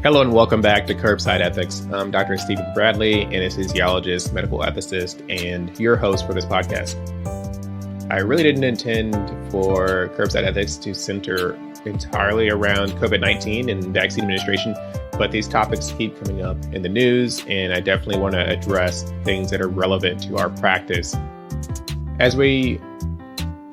Hello and welcome back to Curbside Ethics. I'm Dr. Stephen Bradley, anesthesiologist, medical ethicist, and your host for this podcast. I really didn't intend for Curbside Ethics to center entirely around COVID-19 and vaccine administration, but these topics keep coming up in the news, and I definitely want to address things that are relevant to our practice. As we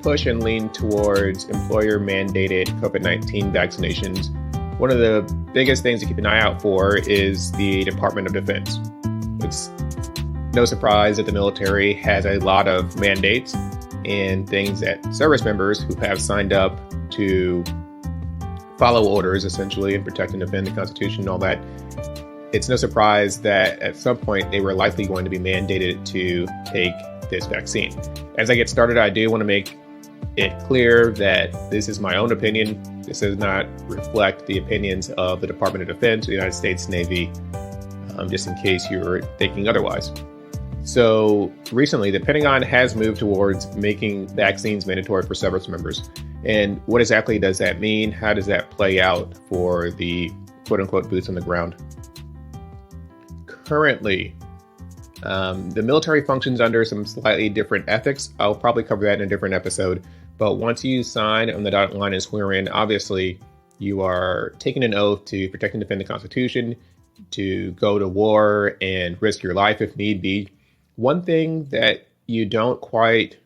push and lean towards employer-mandated COVID-19 vaccinations, one of the biggest things to keep an eye out for is the Department of Defense. It's no surprise that the military has a lot of mandates and things that service members who have signed up to follow orders, essentially, and protect and defend the Constitution and all that. It's no surprise that at some point they were likely going to be mandated to take this vaccine. As I get started, I do want to make it clear that this is my own opinion. This does not reflect the opinions of the Department of Defense, the United States Navy, just in case you were thinking otherwise. So recently, the Pentagon has moved towards making vaccines mandatory for service members. And what exactly does that mean? How does that play out for the quote-unquote boots on the ground? Currently, the military functions under some slightly different ethics. I'll probably cover that in a different episode. But once you sign on the dotted line and swear in, obviously you are taking an oath to protect and defend the Constitution, to go to war and risk your life if need be. One thing that you don't quite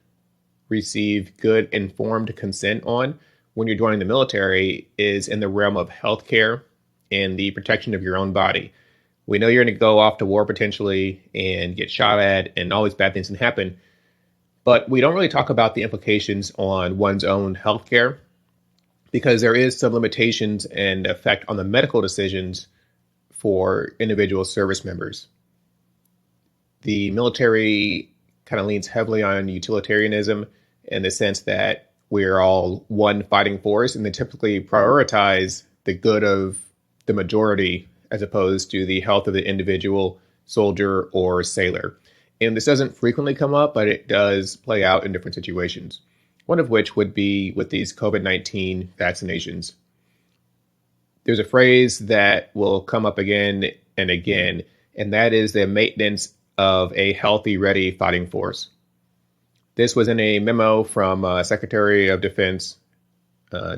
receive good informed consent on when you're joining the military is in the realm of healthcare and the protection of your own body. We know you're going to go off to war potentially and get shot at, and all these bad things can happen. But we don't really talk about the implications on one's own healthcare because there is some limitations and effect on the medical decisions for individual service members. The military kind of leans heavily on utilitarianism in the sense that we're all one fighting force, and they typically prioritize the good of the majority as opposed to the health of the individual soldier or sailor. And this doesn't frequently come up, but it does play out in different situations. One of which would be with these COVID-19 vaccinations. There's a phrase that will come up again and again, and that is the maintenance of a healthy, ready fighting force. This was in a memo from Secretary of Defense,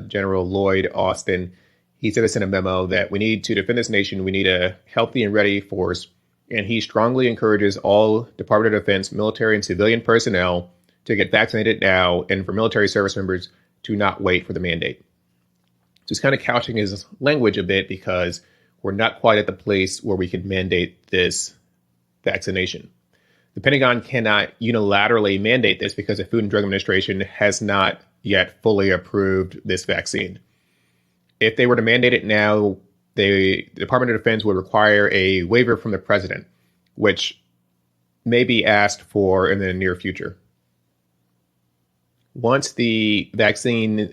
General Lloyd Austin. He said this in a memo that we need to defend this nation. We need a healthy and ready force. And he strongly encourages all Department of Defense, military and civilian personnel to get vaccinated now, and for military service members to not wait for the mandate. Just kind of couching his language a bit because we're not quite at the place where we can mandate this vaccination. The Pentagon cannot unilaterally mandate this because the Food and Drug Administration has not yet fully approved this vaccine. If they were to mandate it now, the Department of Defense would require a waiver from the president, which may be asked for in the near future. Once the vaccine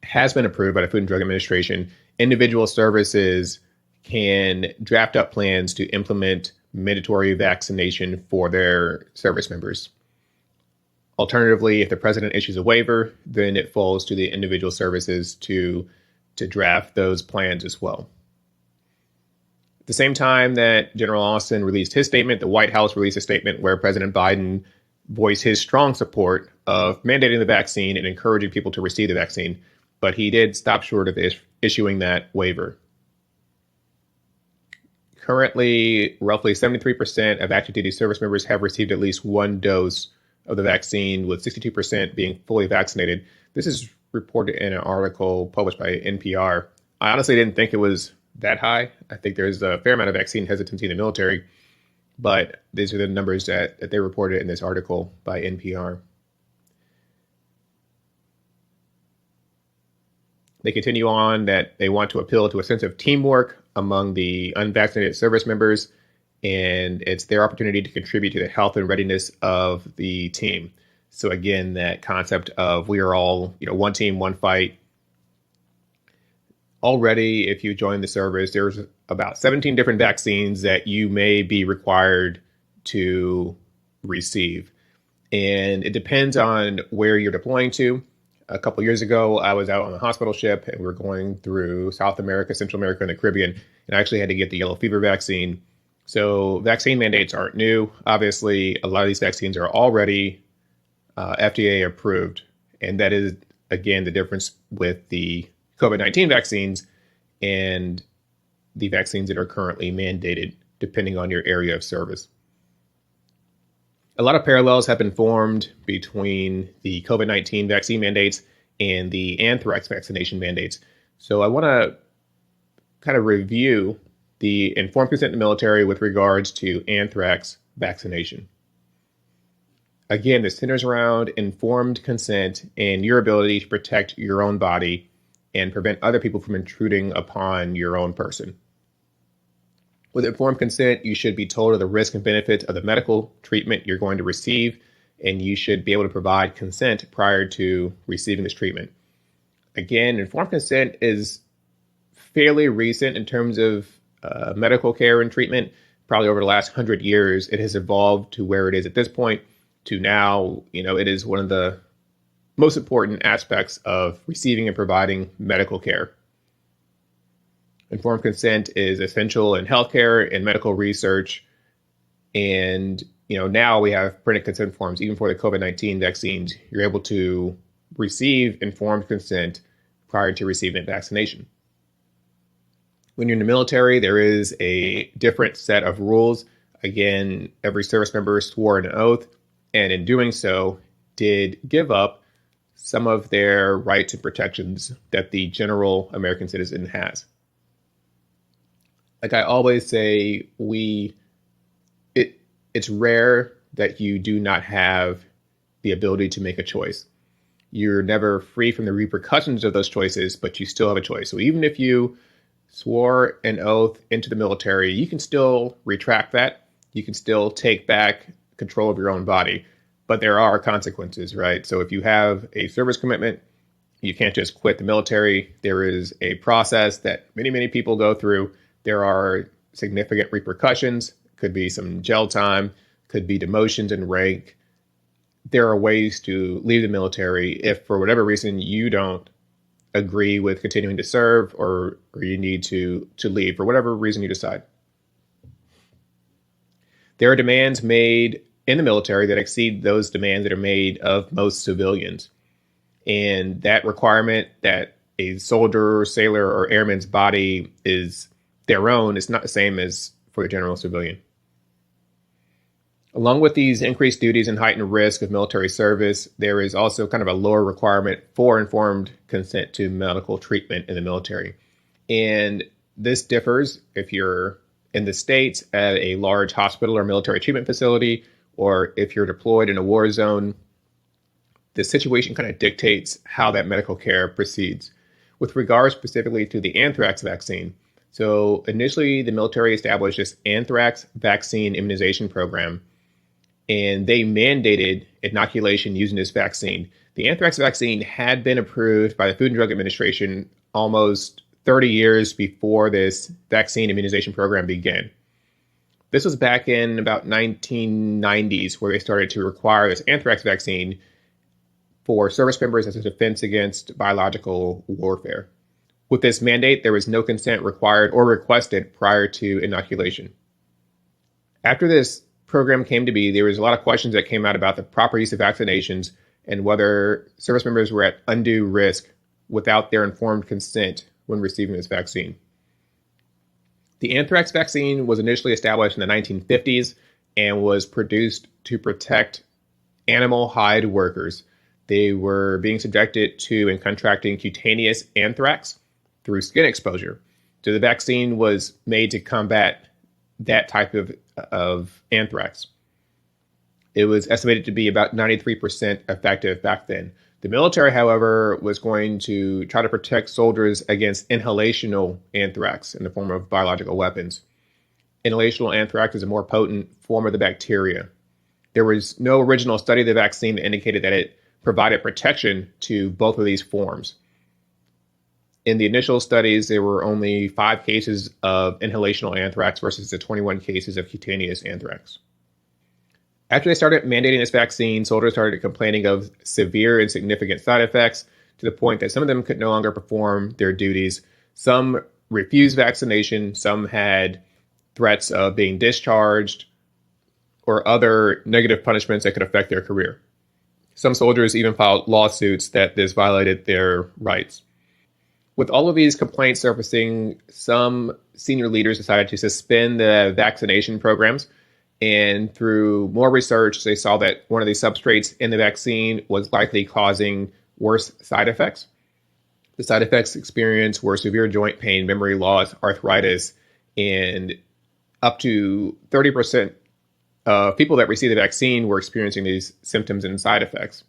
has been approved by the Food and Drug Administration, individual services can draft up plans to implement mandatory vaccination for their service members. Alternatively, if the president issues a waiver, then it falls to the individual services to draft those plans as well. At the same time that General Austin released his statement, the White House released a statement where President Biden voiced his strong support of mandating the vaccine and encouraging people to receive the vaccine, but he did stop short of issuing that waiver. Currently, roughly 73% of active duty service members have received at least one dose of the vaccine, with 62% being fully vaccinated. This is reported in an article published by NPR. I honestly didn't think it was that high. I think there's a fair amount of vaccine hesitancy in the military, but these are the numbers that they reported in this article by NPR. They continue on that they want to appeal to a sense of teamwork among the unvaccinated service members, and it's their opportunity to contribute to the health and readiness of the team. So again, that concept of we are all, one team, one fight. Already, if you join the service, there's about 17 different vaccines that you may be required to receive. And it depends on where you're deploying to. A couple years ago, I was out on a hospital ship and we were going through South America, Central America, and the Caribbean, and I actually had to get the yellow fever vaccine. So vaccine mandates aren't new. Obviously, a lot of these vaccines are already FDA approved, and that is, again, the difference with the COVID-19 vaccines and the vaccines that are currently mandated, depending on your area of service. A lot of parallels have been formed between the COVID-19 vaccine mandates and the anthrax vaccination mandates. So I want to kind of review the informed consent in the military with regards to anthrax vaccination. Again, this centers around informed consent and your ability to protect your own body and prevent other people from intruding upon your own person. With informed consent, you should be told of the risks and benefits of the medical treatment you're going to receive, and you should be able to provide consent prior to receiving this treatment. Again, informed consent is fairly recent in terms of medical care and treatment. Probably over the last 100 years, it has evolved to where it is at this point to now, it is one of the most important aspects of receiving and providing medical care. Informed consent is essential in healthcare and medical research. And, now we have printed consent forms, even for the COVID-19 vaccines. You're able to receive informed consent prior to receiving a vaccination. When you're in the military, there is a different set of rules. Again, every service member swore an oath, and in doing so, did give up some of their rights and protections that the general American citizen has. Like I always say, it's rare that you do not have the ability to make a choice. You're never free from the repercussions of those choices, but you still have a choice. So even if you swore an oath into the military, you can still retract that. You can still take back control of your own body, but there are consequences, right? So if you have a service commitment, you can't just quit the military. There is a process that many, many people go through. There are significant repercussions. Could be some jail time, could be demotions in rank. There are ways to leave the military if, for whatever reason, you don't agree with continuing to serve or you need to leave for whatever reason you decide. There are demands made in the military that exceed those demands that are made of most civilians. And that requirement that a soldier, sailor, or airman's body is their own is not the same as for the general civilian. Along with these increased duties and heightened risk of military service, there is also kind of a lower requirement for informed consent to medical treatment in the military. And this differs if you're in the States at a large hospital or military treatment facility, or if you're deployed in a war zone. The situation kind of dictates how that medical care proceeds. With regard specifically to the anthrax vaccine, so initially the military established this Anthrax Vaccine immunization program, and they mandated inoculation using this vaccine. The anthrax vaccine had been approved by the Food and Drug Administration almost 30 years before this vaccine immunization program began. This was back in about 1990s where they started to require this anthrax vaccine for service members as a defense against biological warfare. With this mandate, there was no consent required or requested prior to inoculation. After this program came to be, there was a lot of questions that came out about the proper use of vaccinations and whether service members were at undue risk without their informed consent when receiving this vaccine. The anthrax vaccine was initially established in the 1950s and was produced to protect animal hide workers. They were being subjected to and contracting cutaneous anthrax through skin exposure. So the vaccine was made to combat that type of anthrax. It was estimated to be about 93% effective back then. The military, however, was going to try to protect soldiers against inhalational anthrax in the form of biological weapons. Inhalational anthrax is a more potent form of the bacteria. There was no original study of the vaccine that indicated that it provided protection to both of these forms. In the initial studies, there were only 5 cases of inhalational anthrax versus the 21 cases of cutaneous anthrax. After they started mandating this vaccine, soldiers started complaining of severe and significant side effects. to the point that some of them could no longer perform their duties. Some refused vaccination, some had threats of being discharged or other negative punishments that could affect their career. Some soldiers even filed lawsuits that this violated their rights. With all of these complaints surfacing, some senior leaders decided to suspend the vaccination programs. And through more research, they saw that one of the substrates in the vaccine was likely causing worse side effects. The side effects experienced were severe joint pain, memory loss, arthritis, and up to 30% of people that received the vaccine were experiencing these symptoms and side effects.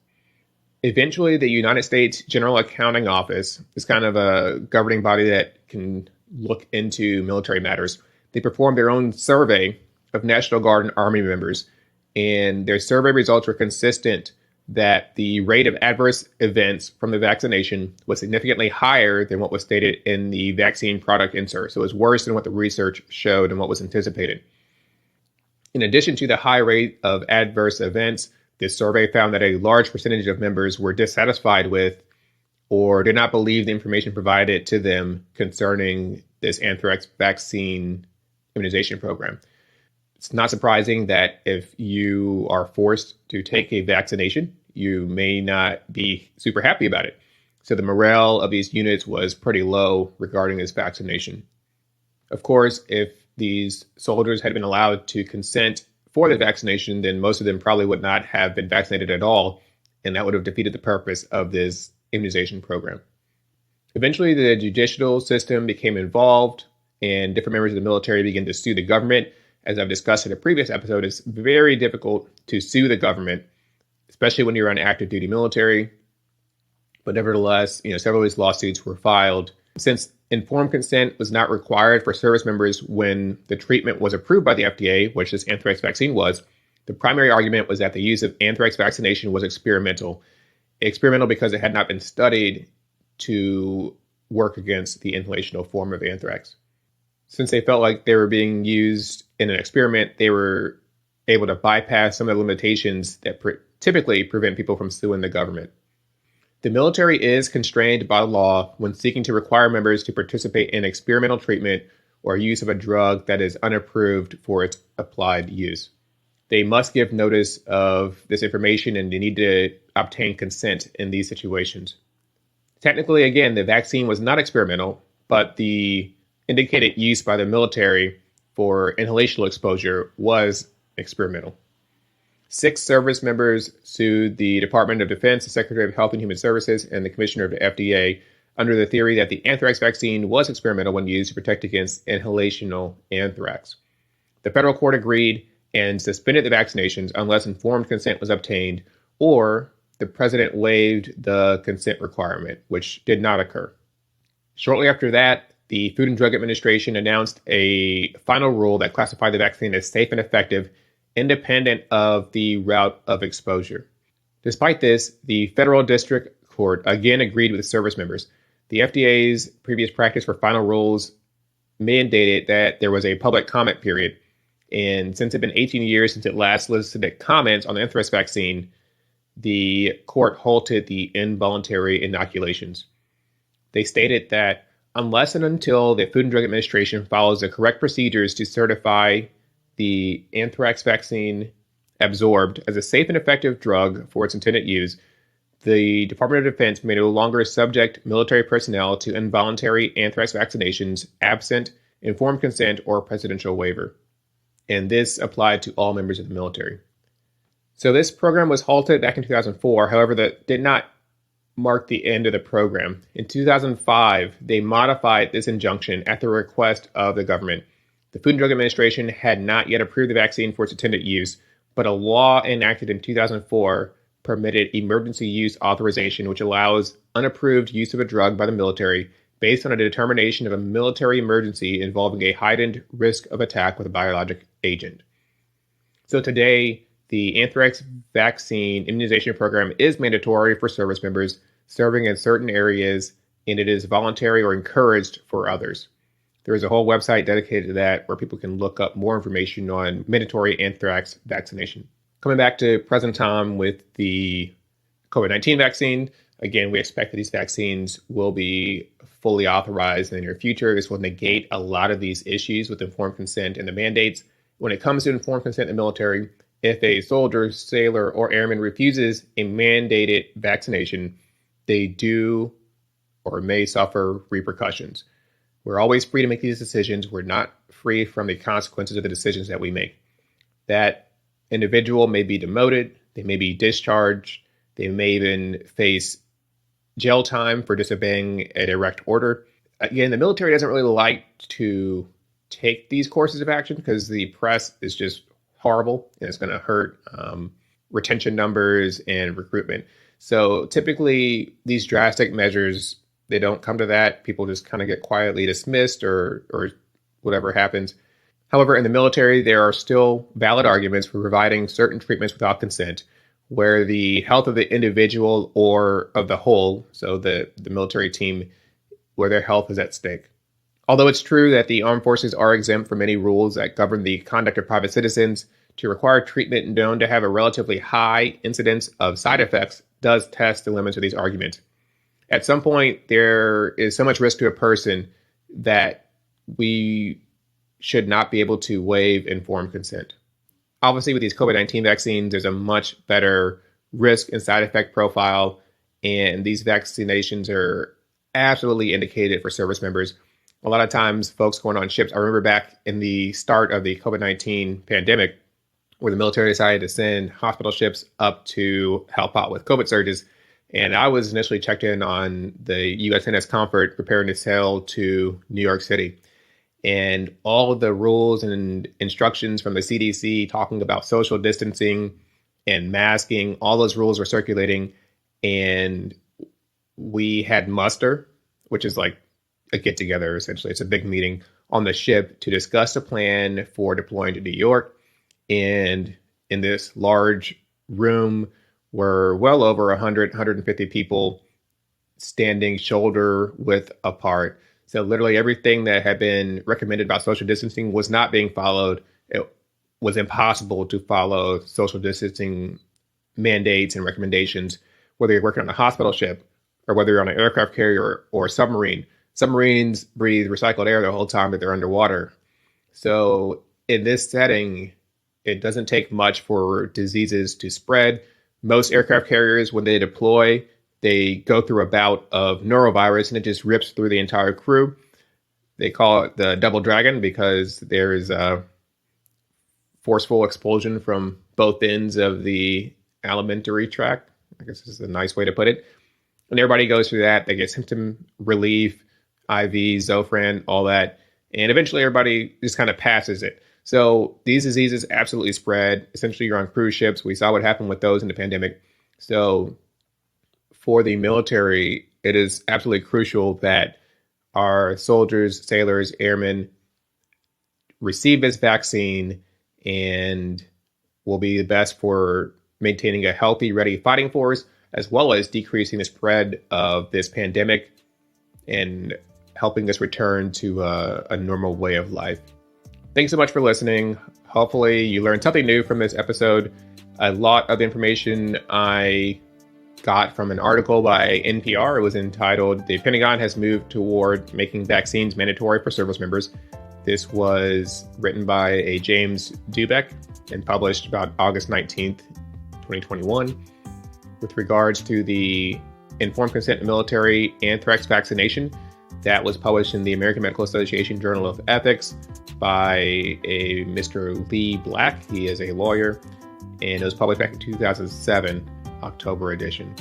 Eventually, the United States General Accounting Office is kind of a governing body that can look into military matters. They performed their own survey of National Guard and Army members, and their survey results were consistent that the rate of adverse events from the vaccination was significantly higher than what was stated in the vaccine product insert. So it was worse than what the research showed and what was anticipated. In addition to the high rate of adverse events, this survey found that a large percentage of members were dissatisfied with or did not believe the information provided to them concerning this anthrax vaccine immunization program. It's not surprising that if you are forced to take a vaccination, you may not be super happy about it. So the morale of these units was pretty low regarding this vaccination. Of course, if these soldiers had been allowed to consent for the vaccination, then most of them probably would not have been vaccinated at all, and that would have defeated the purpose of this immunization program. Eventually, the judicial system became involved, and different members of the military began to sue the government. As I've discussed in a previous episode, it's very difficult to sue the government, especially when you're on active duty military. But nevertheless, several of these lawsuits were filed. Since informed consent was not required for service members when the treatment was approved by the FDA, which this anthrax vaccine was, the primary argument was that the use of anthrax vaccination was experimental. Experimental because it had not been studied to work against the inhalational form of anthrax. Since they felt like they were being used in an experiment, they were able to bypass some of the limitations that typically prevent people from suing the government. The military is constrained by law when seeking to require members to participate in experimental treatment or use of a drug that is unapproved for its applied use. They must give notice of this information, and they need to obtain consent in these situations. Technically, again, the vaccine was not experimental, but the indicated use by the military for inhalational exposure was experimental. 6 service members sued the Department of Defense, the Secretary of Health and Human Services, and the Commissioner of the FDA under the theory that the anthrax vaccine was experimental when used to protect against inhalational anthrax. The federal court agreed and suspended the vaccinations unless informed consent was obtained or the president waived the consent requirement, which did not occur. Shortly after that, the Food and Drug Administration announced a final rule that classified the vaccine as safe and effective, independent of the route of exposure. Despite this, the federal district court again agreed with the service members. The FDA's previous practice for final rules mandated that there was a public comment period. And since it had been 18 years since it last solicited comments on the anthrax vaccine, the court halted the involuntary inoculations. They stated that unless and until the Food and Drug Administration follows the correct procedures to certify the anthrax vaccine absorbed as a safe and effective drug for its intended use, the Department of Defense may no longer subject military personnel to involuntary anthrax vaccinations absent informed consent or presidential waiver. And this applied to all members of the military. So this program was halted back in 2004. However, that did not mark the end of the program. In 2005, they modified this injunction at the request of the government. The Food and Drug Administration had not yet approved the vaccine for its intended use, but a law enacted in 2004 permitted emergency use authorization, which allows unapproved use of a drug by the military based on a determination of a military emergency involving a heightened risk of attack with a biologic agent. So today, the anthrax vaccine immunization program is mandatory for service members serving in certain areas, and it is voluntary or encouraged for others. There is a whole website dedicated to that where people can look up more information on mandatory anthrax vaccination. Coming back to present time with the COVID-19 vaccine, Again, we expect that these vaccines will be fully authorized in the near future. This will negate a lot of these issues with informed consent and the mandates. When it comes to informed consent in the military, if a soldier, sailor, or airman refuses a mandated vaccination, they do or may suffer repercussions. We're always free to make these decisions. We're not free from the consequences of the decisions that we make. That individual may be demoted, they may be discharged, they may even face jail time for disobeying a direct order. Again, the military doesn't really like to take these courses of action because the press is just horrible and it's going to hurt retention numbers and recruitment. So typically these drastic measures, they don't come to that. People just kind of get quietly dismissed or whatever happens. However, in the military, there are still valid arguments for providing certain treatments without consent where the health of the individual or of the whole, so the military team, where their health is at stake. Although it's true that the armed forces are exempt from any rules that govern the conduct of private citizens, to require treatment known to have a relatively high incidence of side effects does test the limits of these arguments. At some point, there is so much risk to a person that we should not be able to waive informed consent. Obviously, with these COVID-19 vaccines, there's a much better risk and side effect profile, and these vaccinations are absolutely indicated for service members. A lot of times, folks going on ships, I remember back in the start of the COVID-19 pandemic, where the military decided to send hospital ships up to help out with COVID surges. And I was initially checked in on the USNS Comfort preparing to sail to New York City. And all of the rules and instructions from the CDC talking about social distancing and masking, all those rules were circulating. And we had muster, which is like a get together, essentially. It's a big meeting on the ship to discuss a plan for deploying to New York. And in this large room were well over 100, 150 people standing shoulder width apart. So literally everything that had been recommended about social distancing was not being followed. It was impossible to follow social distancing mandates and recommendations, whether you're working on a hospital ship or whether you're on an aircraft carrier or a submarine. Submarines breathe recycled air the whole time that they're underwater. So in this setting, it doesn't take much for diseases to spread. Most aircraft carriers, when they deploy, they go through a bout of norovirus and it just rips through the entire crew. They call it the double dragon because there is a forceful expulsion from both ends of the alimentary tract. I guess this is a nice way to put it. And everybody goes through that. They get symptom relief, IV, Zofran, all that. And eventually everybody just kind of passes it. So these diseases absolutely spread. Essentially, you're on cruise ships. We saw what happened with those in the pandemic. So for the military, it is absolutely crucial that our soldiers, sailors, airmen receive this vaccine and will be the best for maintaining a healthy, ready fighting force, as well as decreasing the spread of this pandemic and helping us return to a normal way of life. Thanks so much for listening. Hopefully you learned something new from this episode. A lot of the information I got from an article by NPR. It was entitled, "The Pentagon Has Moved Toward Making Vaccines Mandatory for Service Members." This was written by a James Dubeck and published about August 19th, 2021. With regards to the informed consent in the military anthrax vaccination, that was published in the American Medical Association Journal of Ethics by a Mr. Lee Black. He is a lawyer, and it was published back in 2007, October edition.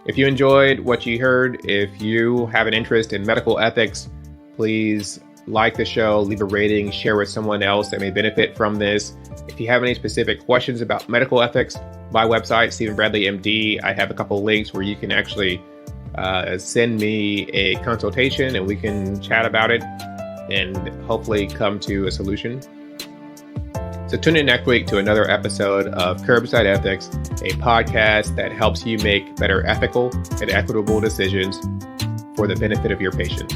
If you enjoyed what you heard, if you have an interest in medical ethics, please like the show, leave a rating, share with someone else that may benefit from this. If you have any specific questions about medical ethics, my website, Stephen Bradley, MD, I have a couple of links where you can actually send me a consultation and we can chat about it and hopefully come to a solution. So tune in next week to another episode of Curbside Ethics, a podcast that helps you make better ethical and equitable decisions for the benefit of your patients.